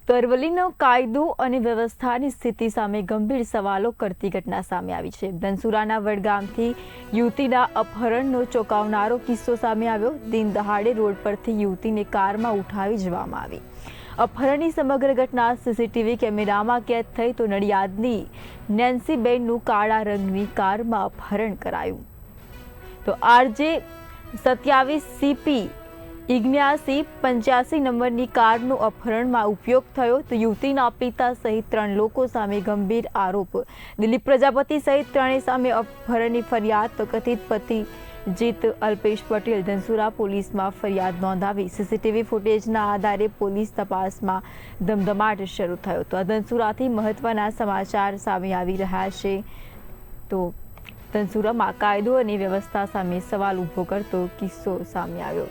તો અરવલ્લીનો કાયદો અને વ્યવસ્થાની સ્થિતિ સામે ગંભીર સવાલો કરતી ઘટના સામે આવી છે। ધનસુરાના વડગામથી યુવતીના અપહરણનો ચોંકાવનારો કિસ્સો સામે આવ્યો। દિન દહાડે રોડ પરથી યુવતીને કારમાં ઉઠાવી જવામાં આવી। અપહરણની સમગ્ર ઘટના સીસીટીવી કેમેરામાં કેદ થઈ તો નડિયાદની નેન્સીબેનનું કાળા રંગની કારમાં અપહરણ કરાયું। તો RJ 27 CP 7985 નંબરની કારનો અપહરણમાં ઉપયોગ થયો। તો યુવતીના પિતા સહિત 3 લોકો સામે ગંભીર આરોપ। દિલીપ પ્રજાપતિ સહિત ત્રણેય સામે અપહરણની ફરિયાદ। તો કથિત પતિ જીત અલ્પેશ પટેલ ધનસુરા પોલીસમાં ફરિયાદ નોંધાવી। સીસીટીવી ફૂટેજના આધારે પોલીસ તપાસમાં ધમધમાટ શરૂ થયો। તો ધનસુરાથી મહત્વના સમાચાર સામે આવી રહ્યા છે। તો ધનસુરામાં કાયદો અને વ્યવસ્થા સામે સવાલ ઊભો કરતો કિસ્સો સામે આવ્યો।